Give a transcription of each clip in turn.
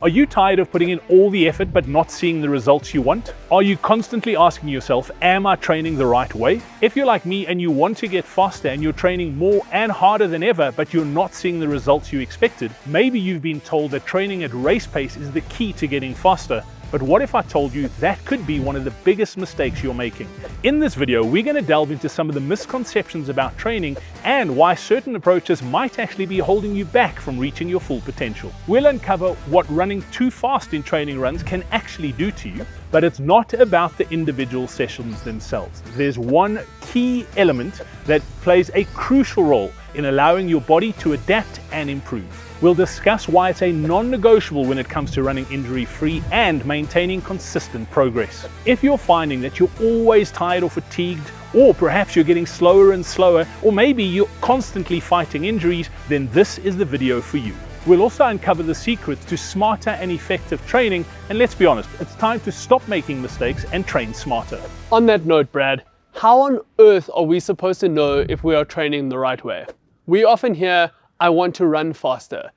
Are you tired of putting in all the effort but not seeing the results you want? Are you constantly asking yourself, am I training the right way? If you're like me and you want to get faster and you're training more and harder than ever, but you're not seeing the results you expected, maybe you've been told that training at race pace is the key to getting faster. But what if I told you that could be one of the biggest mistakes you're making? In this video, we're going to delve into some of the misconceptions about training and why certain approaches might actually be holding you back from reaching your full potential. We'll uncover what running too fast in training runs can actually do to you, but it's not about the individual sessions themselves. There's one key element that plays a crucial role in allowing your body to adapt and improve. We'll discuss why it's a non-negotiable when it comes to running injury-free and maintaining consistent progress. If you're finding that you're always tired or fatigued, or perhaps you're getting slower and slower, or maybe you're constantly fighting injuries, then this is the video for you. We'll also uncover the secrets to smarter and effective training, and let's be honest, it's time to stop making mistakes and train smarter. On that note, Brad, how on earth are we supposed to know if we are training the right way? We often hear, I want to run faster.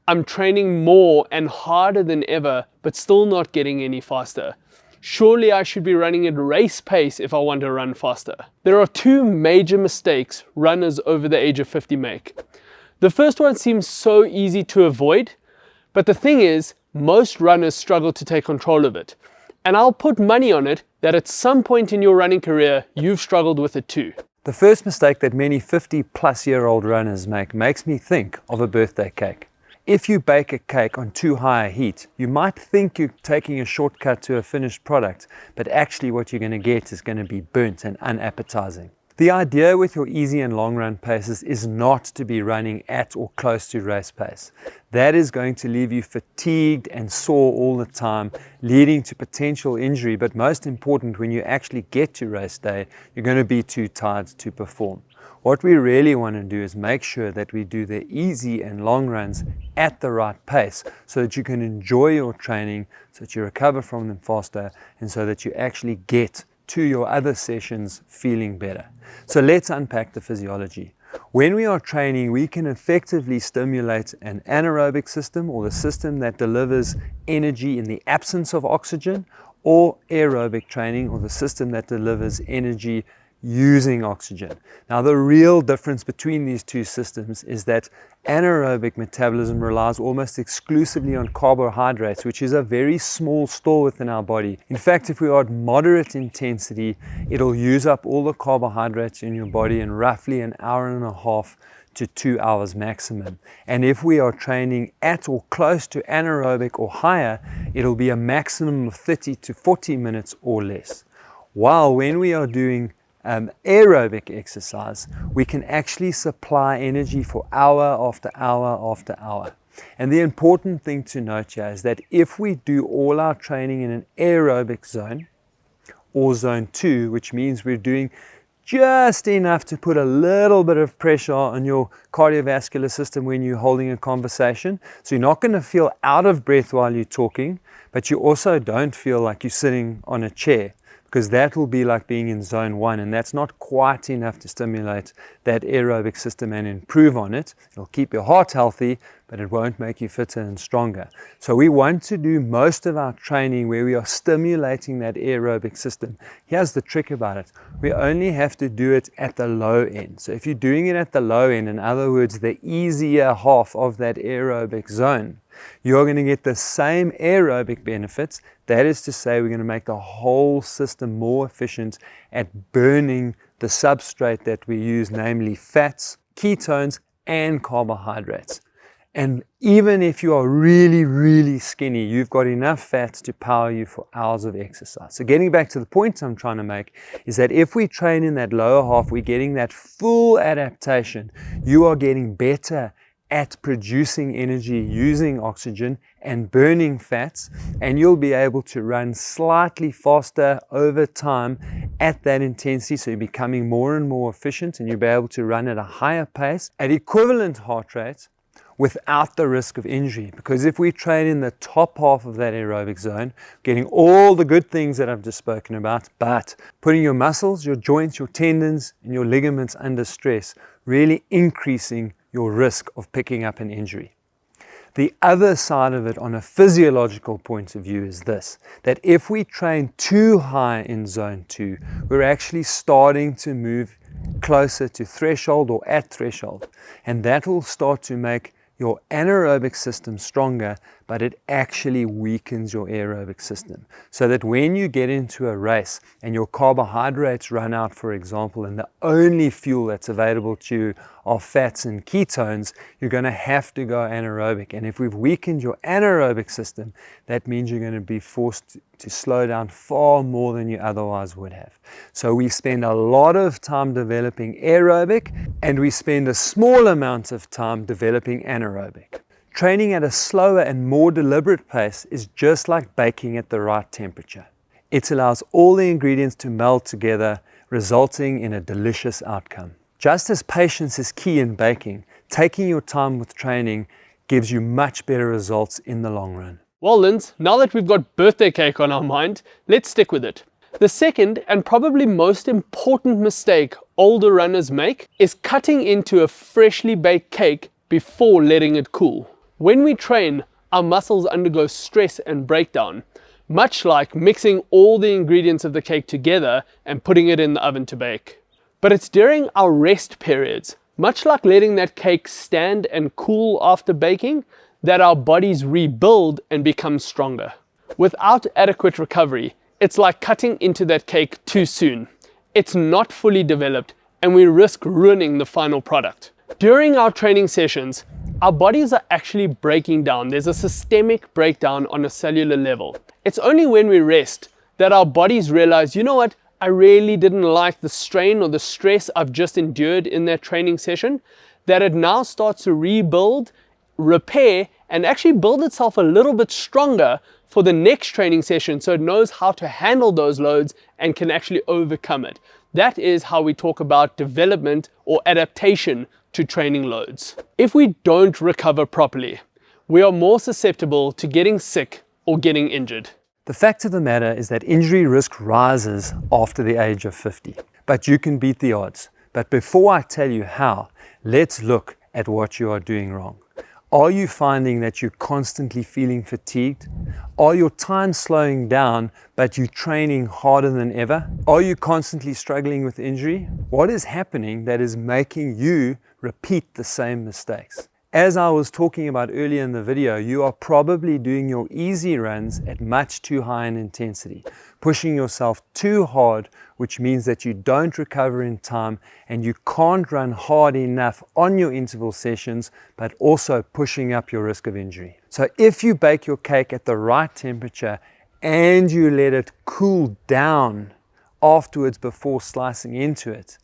I'm training more and harder than ever, but still not getting any faster. Surely I should be running at race pace if I want to run faster. There are two major mistakes runners over the age of 50 make. The first one seems so easy to avoid, but the thing is, most runners struggle to take control of it. And I'll put money on it that at some point in your running career, you've struggled with it too. The first mistake that many 50-plus-year-old runners make makes me think of a birthday cake. If you bake a cake on too high a heat, you might think you're taking a shortcut to a finished product, but actually what you're going to get is going to be burnt and unappetizing. The idea with your easy and long run paces is not to be running at or close to race pace. That is going to leave you fatigued and sore all the time, leading to potential injury, but most important, when you actually get to race day, you're going to be too tired to perform. What we really want to do is make sure that we do the easy and long runs at the right pace so that you can enjoy your training, so that you recover from them faster, and so that you actually get to your other sessions feeling better. So let's unpack the physiology. When we are training, we can effectively stimulate an anaerobic system, or the system that delivers energy in the absence of oxygen, or aerobic training, or the system that delivers energy using oxygen. Now, the real difference between these two systems is that anaerobic metabolism relies almost exclusively on carbohydrates, which is a very small store within our body. In fact, if we are at moderate intensity, it'll use up all the carbohydrates in your body in roughly an hour and a half to 2 hours maximum. And if we are training at or close to anaerobic or higher, it'll be a maximum of 30 to 40 minutes or less. While when we are doing aerobic exercise, we can actually supply energy for hour after hour after hour. And the important thing to note here is that if we do all our training in an aerobic zone, or zone 2, which means we're doing just enough to put a little bit of pressure on your cardiovascular system when you're holding a conversation, so you're not going to feel out of breath while you're talking, but you also don't feel like you're sitting on a chair, because that will be like being in zone 1, and that's not quite enough to stimulate that aerobic system and improve on it. It'll keep your heart healthy, but it won't make you fitter and stronger. So we want to do most of our training where we are stimulating that aerobic system. Here's the trick about it. We only have to do it at the low end. So if you're doing it at the low end, in other words, the easier half of that aerobic zone, you're going to get the same aerobic benefits. That is to say, we're going to make the whole system more efficient at burning the substrate that we use, namely fats, ketones, and carbohydrates. And even if you are really, really skinny, you've got enough fats to power you for hours of exercise. So getting back to the point I'm trying to make is that if we train in that lower half, we're getting that full adaptation. You are getting better at producing energy using oxygen and burning fats, and you'll be able to run slightly faster over time at that intensity, so you're becoming more and more efficient, and you'll be able to run at a higher pace at equivalent heart rate without the risk of injury. Because if we train in the top half of that aerobic zone, getting all the good things that I've just spoken about, but putting your muscles, your joints, your tendons, and your ligaments under stress, really increasing your risk of picking up an injury. The other side of it on a physiological point of view is this, that if we train too high in zone 2, we're actually starting to move closer to threshold or at threshold, and that will start to make your anaerobic system stronger, but it actually weakens your aerobic system. So that when you get into a race and your carbohydrates run out, for example, and the only fuel that's available to you are fats and ketones, you're going to have to go anaerobic. And if we've weakened your anaerobic system, that means you're going to be forced to slow down far more than you otherwise would have. So we spend a lot of time developing aerobic, and we spend a small amount of time developing anaerobic. Training at a slower and more deliberate pace is just like baking at the right temperature. It allows all the ingredients to meld together, resulting in a delicious outcome. Just as patience is key in baking, taking your time with training gives you much better results in the long run. Well, Linz, now that we've got birthday cake on our mind, let's stick with it. The second and probably most important mistake older runners make is cutting into a freshly baked cake before letting it cool. When we train, our muscles undergo stress and breakdown, much like mixing all the ingredients of the cake together and putting it in the oven to bake. But it's during our rest periods, much like letting that cake stand and cool after baking, that our bodies rebuild and become stronger. Without adequate recovery, it's like cutting into that cake too soon. It's not fully developed, and we risk ruining the final product. During our training sessions, our bodies are actually breaking down. There's a systemic breakdown on a cellular level. It's only when we rest that our bodies realize, you know what, I really didn't like the strain or the stress I've just endured in that training session, that it now starts to rebuild, repair, and actually build itself a little bit stronger for the next training session, so it knows how to handle those loads and can actually overcome it. That is how we talk about development or adaptation to training loads. If we don't recover properly, we are more susceptible to getting sick or getting injured. The fact of the matter is that injury risk rises after the age of 50, but you can beat the odds. But before I tell you how, let's look at what you are doing wrong. Are you finding that you're constantly feeling fatigued? Are your time slowing down, but you're training harder than ever? Are you constantly struggling with injury? What is happening that is making you repeat the same mistakes? As I was talking about earlier in the video, you are probably doing your easy runs at much too high an intensity, pushing yourself too hard, which means that you don't recover in time and you can't run hard enough on your interval sessions, but also pushing up your risk of injury. So if you bake your cake at the right temperature and you let it cool down afterwards before slicing into it,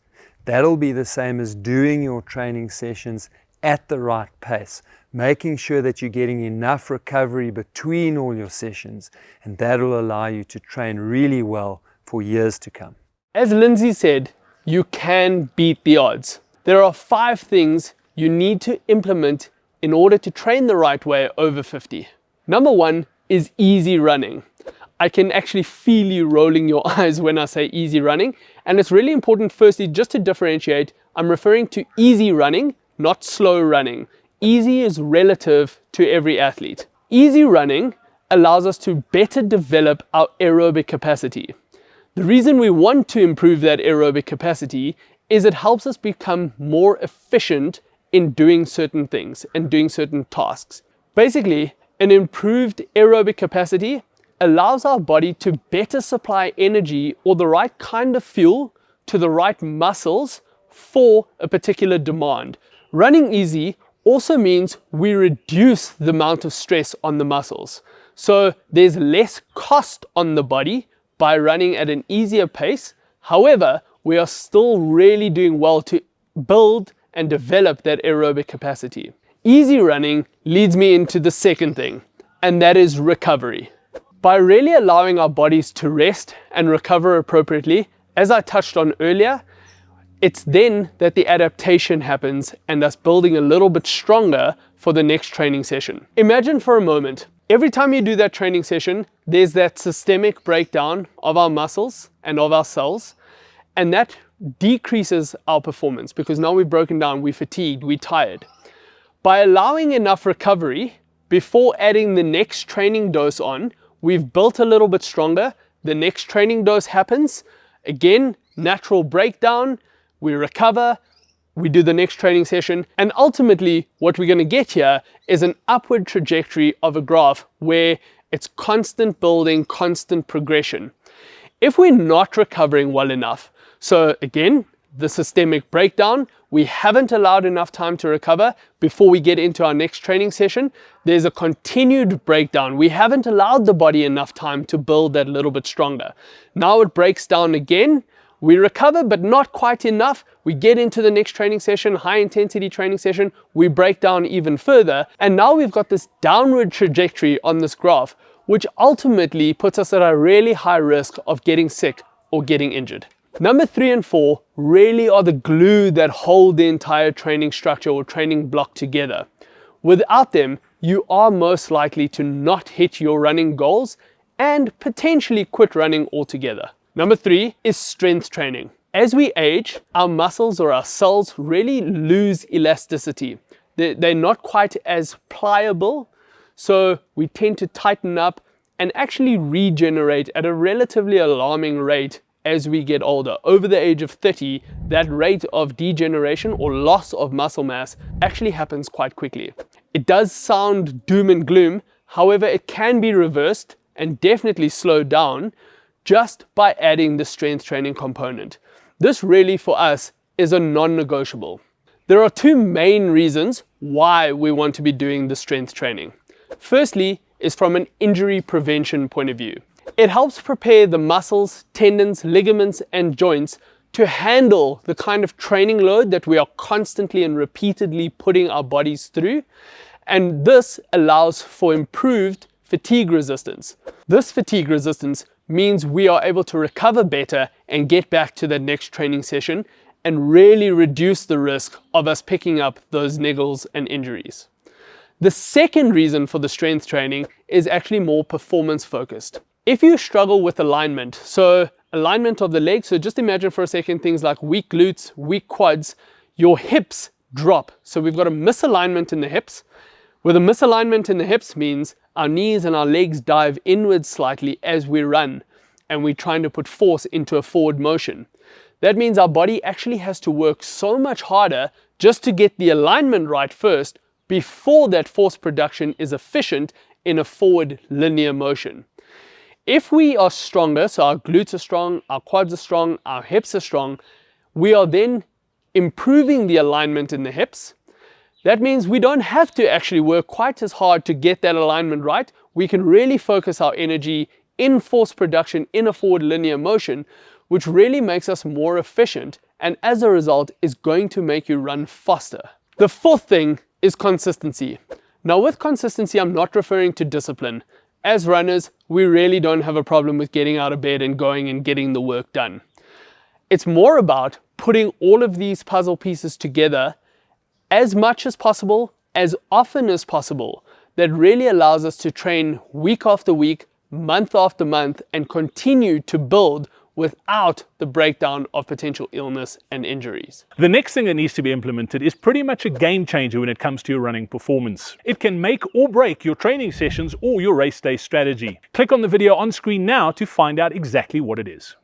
that'll be the same as doing your training sessions at the right pace, making sure that you're getting enough recovery between all your sessions, and that'll allow you to train really well for years to come. As Lindsay said, you can beat the odds. There are 5 things you need to implement in order to train the right way over 50. Number 1 is easy running. I can actually feel you rolling your eyes when I say easy running, and it's really important firstly just to differentiate. I'm referring to easy running, not slow running. Easy is relative to every athlete. Easy running allows us to better develop our aerobic capacity. The reason we want to improve that aerobic capacity is it helps us become more efficient in doing certain things and doing certain tasks. Basically, an improved aerobic capacity allows our body to better supply energy or the right kind of fuel to the right muscles for a particular demand. Running easy also means we reduce the amount of stress on the muscles. So there's less cost on the body by running at an easier pace. However, we are still really doing well to build and develop that aerobic capacity. Easy running leads me into the second thing, and that is recovery. By really allowing our bodies to rest and recover appropriately, as I touched on earlier, it's then that the adaptation happens and us building a little bit stronger for the next training session. Imagine for a moment, every time you do that training session, there's that systemic breakdown of our muscles and of our cells, and that decreases our performance because now we've broken down, we're fatigued, we're tired. By allowing enough recovery before adding the next training dose on, we've built a little bit stronger. The next training dose happens. Again, natural breakdown. We recover. We do the next training session. And ultimately, what we're going to get here is an upward trajectory of a graph where it's constant building, constant progression. If we're not recovering well enough, so again, the systemic breakdown, we haven't allowed enough time to recover before we get into our next training session. There's a continued breakdown. We haven't allowed the body enough time to build that little bit stronger. Now it breaks down again. We recover, but not quite enough. We get into the next training session, high intensity training session. We break down even further. And now we've got this downward trajectory on this graph, which ultimately puts us at a really high risk of getting sick or getting injured. Number 3 and 4 really are the glue that hold the entire training structure or training block together. Without them, you are most likely to not hit your running goals and potentially quit running altogether. Number 3 is strength training. As we age, our muscles or our cells really lose elasticity. They're not quite as pliable, so we tend to tighten up and actually regenerate at a relatively alarming rate as we get older. Over the age of 30, that rate of degeneration or loss of muscle mass actually happens quite quickly. It does sound doom and gloom, however, it can be reversed and definitely slowed down just by adding the strength training component. This really for us is a non-negotiable. There are 2 main reasons why we want to be doing the strength training. Firstly is from an injury prevention point of view. It helps prepare the muscles, tendons, ligaments, and joints to handle the kind of training load that we are constantly and repeatedly putting our bodies through. And this allows for improved fatigue resistance. This fatigue resistance means we are able to recover better and get back to the next training session and really reduce the risk of us picking up those niggles and injuries. The second reason for the strength training is actually more performance focused. If you struggle with alignment, so alignment of the legs, so just imagine for a second things like weak glutes, weak quads, your hips drop. So we've got a misalignment in the hips. With a misalignment in the hips means our knees and our legs dive inwards slightly as we run and we're trying to put force into a forward motion. That means our body actually has to work so much harder just to get the alignment right first before that force production is efficient in a forward linear motion. If we are stronger, so our glutes are strong, our quads are strong, our hips are strong, we are then improving the alignment in the hips. That means we don't have to actually work quite as hard to get that alignment right. We can really focus our energy in force production in a forward linear motion, which really makes us more efficient and as a result is going to make you run faster. The fourth thing is consistency. Now with consistency, I'm not referring to discipline. As runners, we really don't have a problem with getting out of bed and going and getting the work done. It's more about putting all of these puzzle pieces together as much as possible, as often as possible, that really allows us to train week after week, month after month, and continue to build without the breakdown of potential illness and injuries. The next thing that needs to be implemented is pretty much a game changer when it comes to your running performance. It can make or break your training sessions or your race day strategy. Click on the video on screen now to find out exactly what it is.